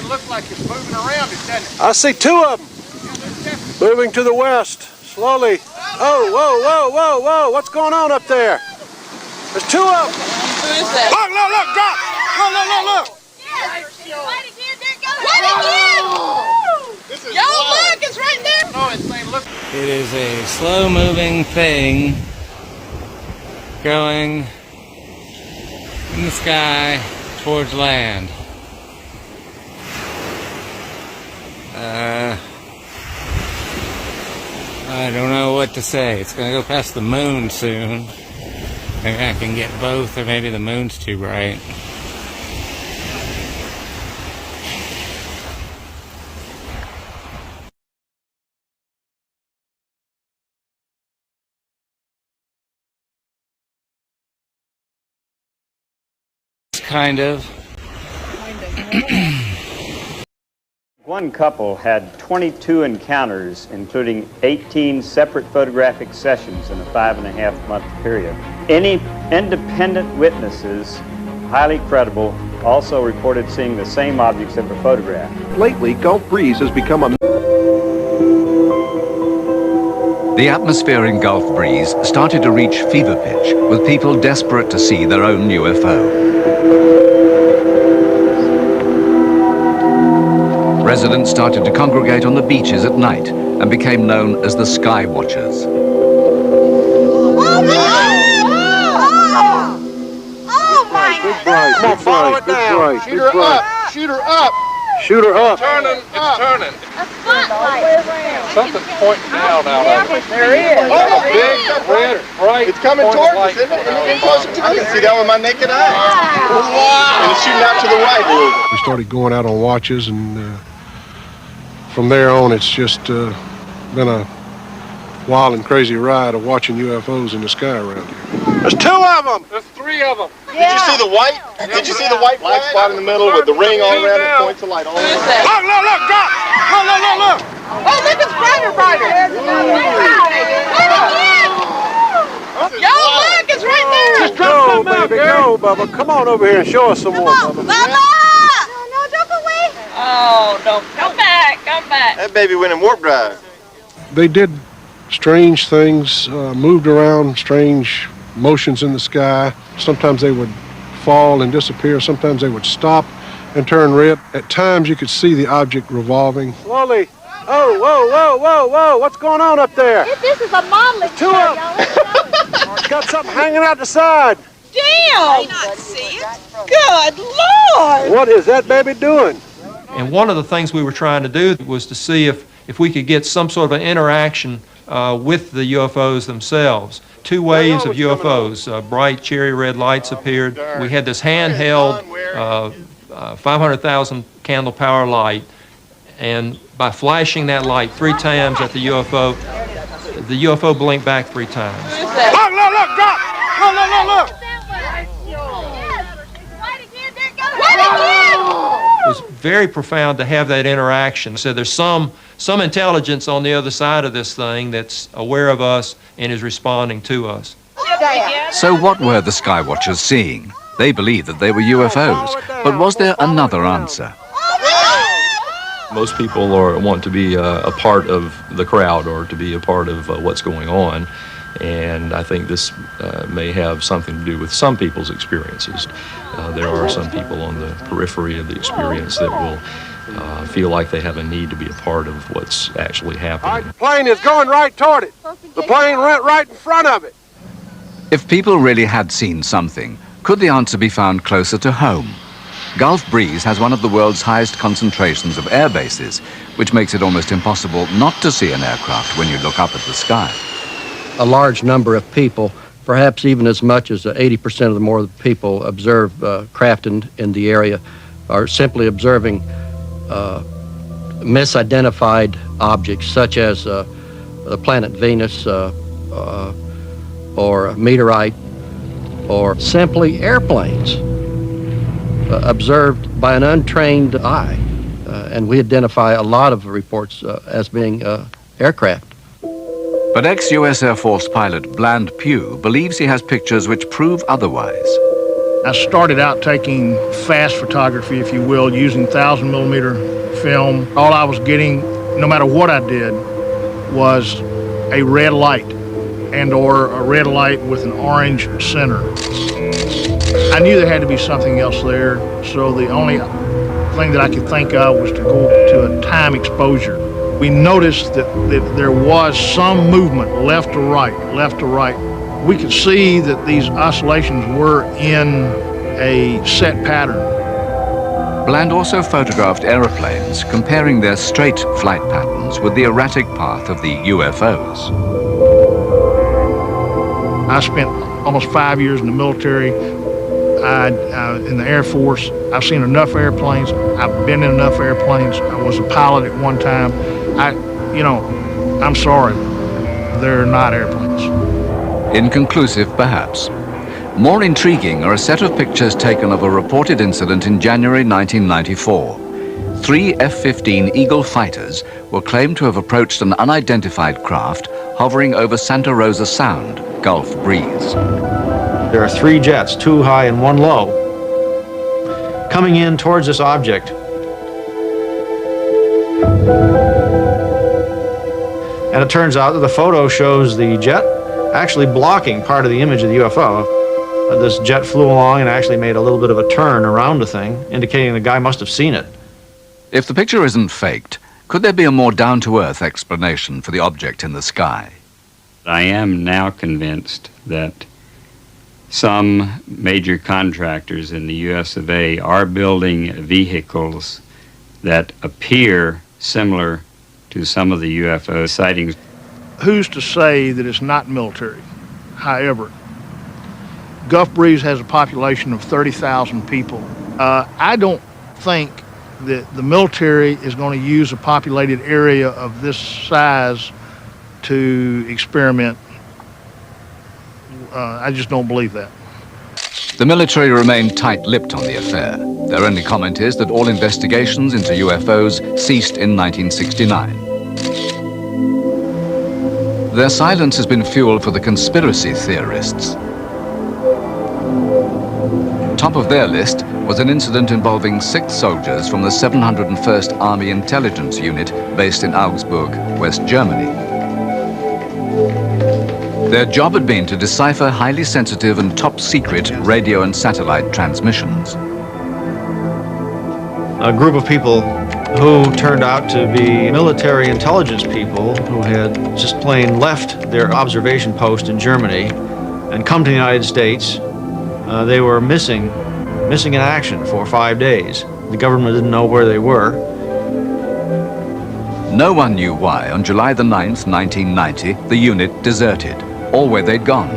thing looks like it's moving around it, doesn't it? I see two of them moving to the west, slowly. Oh, whoa, whoa, whoa, whoa, what's going on up there? There's two of them. Who is that? Look, look, look, drop. Look. Right again, there it goes. Right again. Yo, look, it's right there. No, it's saying look. It is a slow-moving thing going in the sky towards land. I don't know what to say. It's going to go past the moon soon. Maybe I can get both, or maybe the moon's too bright. Kind of. One couple had 22 encounters, including 18 separate photographic sessions in a 5.5-month period. Any independent witnesses, highly credible, also reported seeing the same objects that were photographed. Lately, Gulf Breeze has become a... The atmosphere in Gulf Breeze started to reach fever pitch, with people desperate to see their own UFO. Residents started to congregate on the beaches at night and became known as the Sky Watchers. Oh my God! Come on, follow it down. Shoot her up. Shoot her up. Shoot her up. Turning. It's turning. A spotlight. Something's pointing down out of it. There is. Oh, big, red, bright. It's coming towards us, isn't it? It's getting closer to us. I can see that with my naked eye. Wow. And it's shooting out to the right. We started going out on watches, and from there on, it's just been a wild and crazy ride of watching UFOs in the sky around here. There's two of them! There's three of them. Did you see the white? Did you see the white black spot in the middle with the ring all around it? Points of light all around it. Look, drop! Look! Oh, look, it's brighter. Yo, look, it's right there. Just go, baby, go, Bubba. Come on over here and show us some more, Bubba. Bubba! No, don't go away. Oh, no, come back. That baby went in warp drive. They did strange things, moved around, strange motions in the sky. Sometimes they would fall and disappear. Sometimes they would stop and turn red. At times you could see the object revolving. Slowly. Oh, whoa. What's going on up there? This is a modeling Two of them. Got something hanging out the side. Damn. Not see it. Good Lord. What is that baby doing? And one of the things we were trying to do was to see if we could get some sort of an interaction with the UFOs themselves. Two waves of UFOs, bright cherry red lights appeared. We had this handheld 500,000 candle power light, and by flashing that light 3 times at the UFO blinked back 3 times. Look, drop! Look! It was very profound to have that interaction. So there's some intelligence on the other side of this thing that's aware of us and is responding to us. So what were the Sky Watchers seeing? They believed that they were UFOs, but was there another answer? Most people want to be a part of the crowd or to be a part of what's going on, and I think this may have something to do with some people's experiences. There are some people on the periphery of the experience that will feel like they have a need to be a part of what's actually happening. The plane is going right toward it. The plane went right in front of it. If people really had seen something, could the answer be found closer to home? Gulf Breeze has one of the world's highest concentrations of air bases, which makes it almost impossible not to see an aircraft when you look up at the sky. A large number of people, perhaps even as much as 80% of the more people observe craft in the area, are simply observing misidentified objects such as the planet Venus or a meteorite, or simply airplanes observed by an untrained eye. And we identify a lot of reports as being aircraft. But ex-US Air Force pilot Bland Pugh believes he has pictures which prove otherwise. I started out taking fast photography, if you will, using 1,000mm film. All I was getting, no matter what I did, was a red light and or a red light with an orange center. I knew there had to be something else there, so the only thing that I could think of was to go to a time exposure. We noticed that there was some movement left to right, left to right. We could see that these oscillations were in a set pattern. Bland also photographed aeroplanes, comparing their straight flight patterns with the erratic path of the UFOs. I spent almost 5 years in the military, in the Air Force. I've seen enough airplanes. I've been in enough airplanes. I was a pilot at one time. I'm sorry, they're not airplanes. Inconclusive, perhaps. More intriguing are a set of pictures taken of a reported incident in January 1994. 3 F-15 Eagle fighters were claimed to have approached an unidentified craft hovering over Santa Rosa Sound, Gulf Breeze. There are 3 jets, 2 high and 1 low, coming in towards this object. And it turns out that the photo shows the jet actually blocking part of the image of the UFO. This jet flew along and actually made a little bit of a turn around the thing, indicating the guy must have seen it. If the picture isn't faked, could there be a more down-to-earth explanation for the object in the sky? I am now convinced that some major contractors in the US of A are building vehicles that appear similar to some of the UFO sightings. Who's to say that it's not military? However, Gulf Breeze has a population of 30,000 people. I don't think that the military is going to use a populated area of this size to experiment. I just don't believe that. The military remain tight-lipped on the affair. Their only comment is that all investigations into UFOs ceased in 1969. Their silence has been fuel for the conspiracy theorists. Top of their list was an incident involving 6 soldiers from the 701st Army Intelligence Unit based in Augsburg, West Germany. Their job had been to decipher highly sensitive and top-secret radio and satellite transmissions. A group of people who turned out to be military intelligence people who had just plain left their observation post in Germany and come to the United States. They were missing in action for 5 days. The government didn't know where they were. No one knew why, on July the 9th, 1990, the unit deserted, or where they'd gone,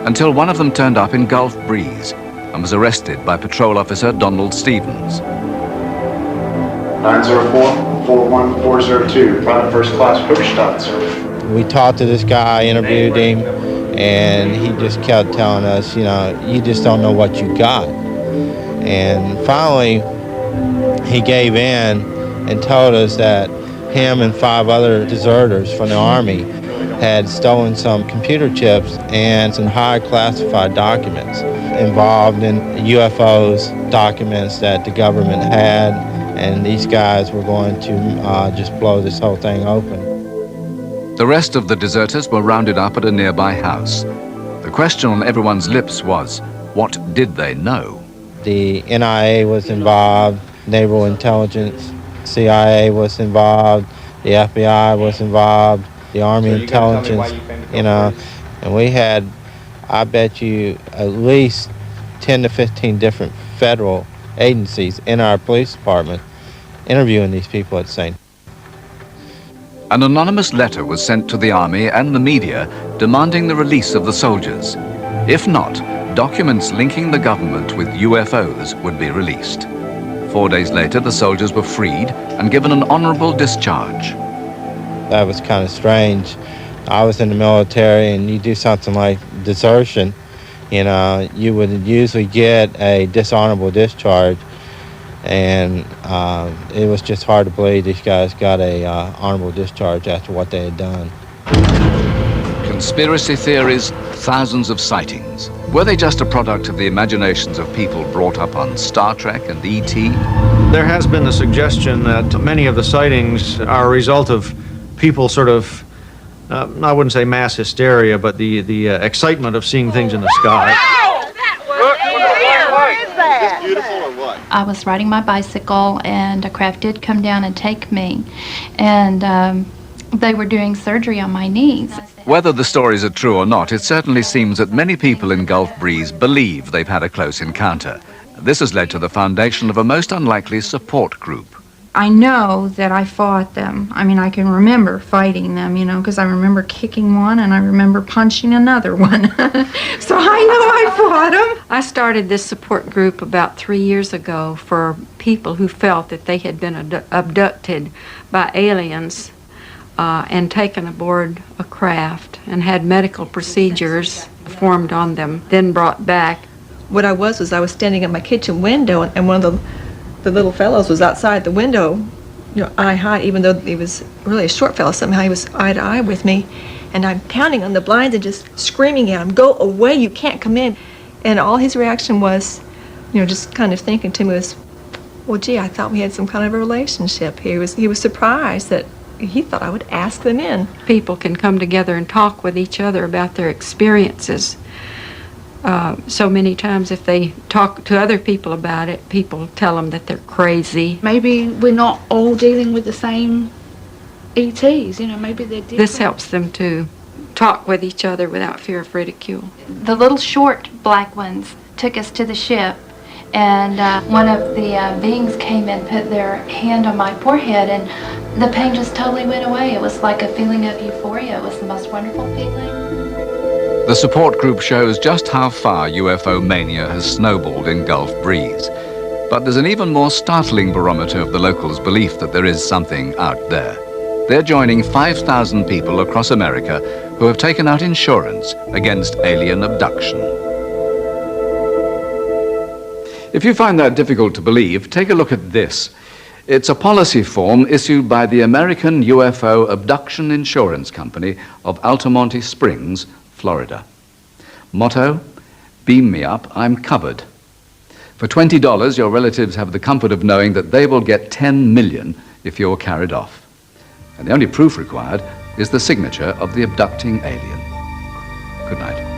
until one of them turned up in Gulf Breeze and was arrested by Patrol Officer Donald Stevens. 904-41402, private first class Hochstadt, sir. We talked to this guy, interviewed him, and he just kept telling us, you just don't know what you got. And finally, he gave in and told us that him and 5 other deserters from the Army had stolen some computer chips and some high classified documents involved in UFOs, documents that the government had, and these guys were going to just blow this whole thing open. The rest of the deserters were rounded up at a nearby house. The question on everyone's lips was, what did they know? The NIA was involved, Naval Intelligence, CIA was involved, the FBI was involved, the Army Intelligence, and we had, I bet you, at least 10 to 15 different federal agencies in our police department interviewing these people at St. An anonymous letter was sent to the Army and the media demanding the release of the soldiers. If not, documents linking the government with UFOs would be released. 4 days later, the soldiers were freed and given an honorable discharge. That was kind of strange. I was in the military, and you do something like desertion, you would usually get a dishonorable discharge, and it was just hard to believe these guys got a honorable discharge after what they had done. Conspiracy theories, thousands of sightings. Were they just a product of the imaginations of people brought up on Star Trek and E.T.? There has been the suggestion that many of the sightings are a result of people sort of, I wouldn't say mass hysteria, but the excitement of seeing things in the sky. Is this beautiful or what? I was riding my bicycle and a craft did come down and take me, and they were doing surgery on my knees. Whether the stories are true or not, it certainly seems that many people in Gulf Breeze believe they've had a close encounter. This has led to the foundation of a most unlikely support group. I know that I fought them. I mean, I can remember fighting them, you know, because I remember kicking one and I remember punching another one. So I know I fought them. I started this support group about 3 years ago for people who felt that they had been abducted by aliens and taken aboard a craft and had medical procedures performed on them, then brought back. What I was standing at my kitchen window, and one of the little fellows was outside the window, you know, eye high, even though he was really a short fellow. Somehow he was eye to eye with me, and I'm pounding on the blinds and just screaming at him, "Go away, you can't come in." And all his reaction was, you know, just kind of thinking to me was, well, gee, I thought we had some kind of a relationship. He was surprised that he thought I would ask them in. People can come together and talk with each other about their experiences. So many times if they talk to other people about it, people tell them that they're crazy. Maybe we're not all dealing with the same ETs, you know, maybe they're different. This helps them to talk with each other without fear of ridicule. The little short black ones took us to the ship, and one of the beings came and put their hand on my forehead, and the pain just totally went away. It was like a feeling of euphoria. It was the most wonderful feeling. The support group shows just how far UFO mania has snowballed in Gulf Breeze. But there's an even more startling barometer of the locals' belief that there is something out there. They're joining 5,000 people across America who have taken out insurance against alien abduction. If you find that difficult to believe, take a look at this. It's a policy form issued by the American UFO Abduction Insurance Company of Altamonte Springs, Florida. Motto, beam me up, I'm covered. For $20, your relatives have the comfort of knowing that they will get $10 million if you're carried off. And the only proof required is the signature of the abducting alien. Good night.